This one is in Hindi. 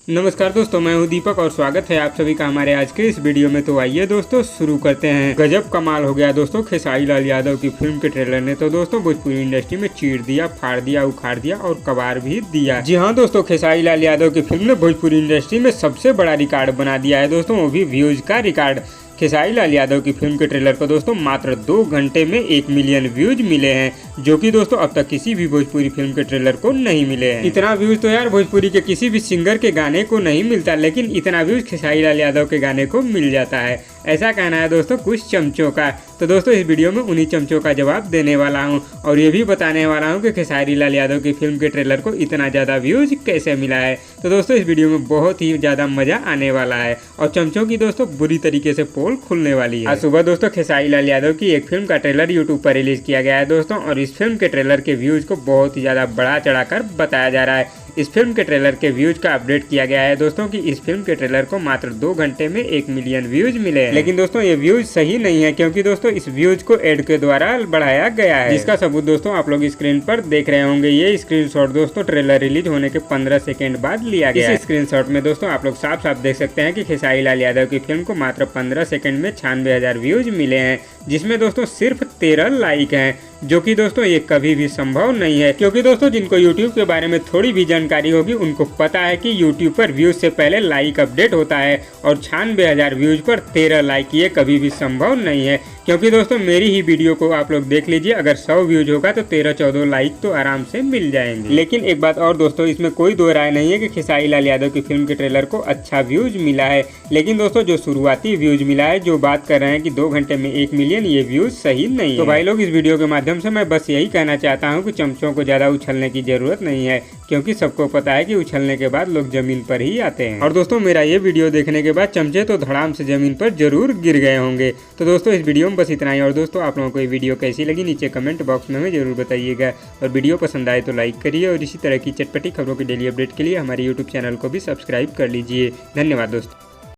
नमस्कार दोस्तों, मैं हूं दीपक और स्वागत है आप सभी का हमारे आज के इस वीडियो में। तो आइए दोस्तों शुरू करते हैं। गजब कमाल हो गया दोस्तों खेसारी लाल यादव की फिल्म के ट्रेलर ने तो दोस्तों भोजपुरी इंडस्ट्री में चीर दिया, फाड़ दिया, उखाड़ दिया और कबार भी दिया। जी हाँ दोस्तों, खेसारी लाल यादव की फिल्म ने भोजपुरी इंडस्ट्री में सबसे बड़ा रिकॉर्ड बना दिया है दोस्तों, वो भी व्यूज का रिकॉर्ड। खेसारी लाल यादव की फिल्म के ट्रेलर को दोस्तों मात्र 2 घंटे में 1 मिलियन व्यूज मिले हैं, जो कि दोस्तों अब तक किसी भी भोजपुरी फिल्म के ट्रेलर को नहीं मिले हैं। इतना व्यूज तो यार भोजपुरी के किसी भी सिंगर के गाने को नहीं मिलता, लेकिन इतना व्यूज खेसारी लाल यादव के गाने को मिल जाता है, ऐसा कहना है दोस्तों कुछ चमचों का। तो दोस्तों इस वीडियो में उन्हीं चमचों का जवाब देने वाला हूं और ये भी बताने वाला हूं कि खेसारी लाल यादव की फिल्म के ट्रेलर को इतना ज़्यादा व्यूज कैसे मिला है। तो दोस्तों इस वीडियो में बहुत ही ज़्यादा मज़ा आने वाला है और चमचों की दोस्तों बुरी तरीके से पोल खुलने वाली है। आज सुबह दोस्तों खेसारी लाल यादव की एक फिल्म का ट्रेलर यूट्यूब पर रिलीज किया गया है दोस्तों, और इस फिल्म के ट्रेलर के व्यूज को बहुत ही ज़्यादा बढ़ा चढ़ाकर बताया जा रहा है। इस फिल्म के ट्रेलर के व्यूज का अपडेट किया गया है दोस्तों कि इस फिल्म के ट्रेलर को मात्र 2 घंटे में 1 मिलियन व्यूज मिले हैं। लेकिन दोस्तों ये व्यूज सही नहीं है, क्योंकि दोस्तों इस व्यूज को एड के द्वारा बढ़ाया गया है, जिसका सबूत दोस्तों आप लोग स्क्रीन पर देख रहे होंगे। ये स्क्रीनशॉट दोस्तों ट्रेलर रिलीज होने के 15 सेकेंड बाद लिया गया है। इस स्क्रीनशॉट में दोस्तों आप लोग साफ साफ देख सकते हैं कि खेसारी लाल यादव की फिल्म को मात्र 15 सेकेंड में 96,000 व्यूज मिले हैं, जिसमें दोस्तों सिर्फ 13 लाइक हैं, जो कि दोस्तों ये कभी भी संभव नहीं है। क्योंकि दोस्तों जिनको YouTube के बारे में थोड़ी भी जानकारी होगी उनको पता है कि YouTube पर व्यूज से पहले लाइक अपडेट होता है, और 96,000 व्यूज पर 13 लाइक ये कभी भी संभव नहीं है। क्योंकि दोस्तों मेरी ही वीडियो को आप लोग देख लीजिए, अगर 100 व्यूज होगा तो 13-14 लाइक तो आराम से मिल जाएंगे। लेकिन एक बात और दोस्तों, इसमें कोई दो राय नहीं है कि खेसारी लाल यादव की फिल्म के ट्रेलर को अच्छा व्यूज मिला है, लेकिन दोस्तों जो शुरुआती व्यूज मिला है, जो बात कर रहे हैं कि 2 घंटे में 1 मिलियन, ये व्यूज सही नहीं है। तो भाई लोग इस वीडियो के माध्यम से मैं बस यही कहना चाहता हूँ कि चमचों को ज्यादा उछलने की जरूरत नहीं है, क्योंकि सबको पता है कि उछलने के बाद लोग जमीन पर ही आते हैं। और दोस्तों मेरा ये वीडियो देखने के बाद चमचे तो धड़ाम से जमीन पर जरूर गिर गए होंगे। तो दोस्तों इस वीडियो में बस इतना ही। और दोस्तों आप लोगों को ये वीडियो कैसी लगी नीचे कमेंट बॉक्स में हमें जरूर बताइएगा, और वीडियो पसंद आए तो लाइक करिए, और इसी तरह की चटपटी खबरों की डेली अपडेट के लिए हमारे यूट्यूब चैनल को भी सब्सक्राइब कर लीजिए। धन्यवाद दोस्तों।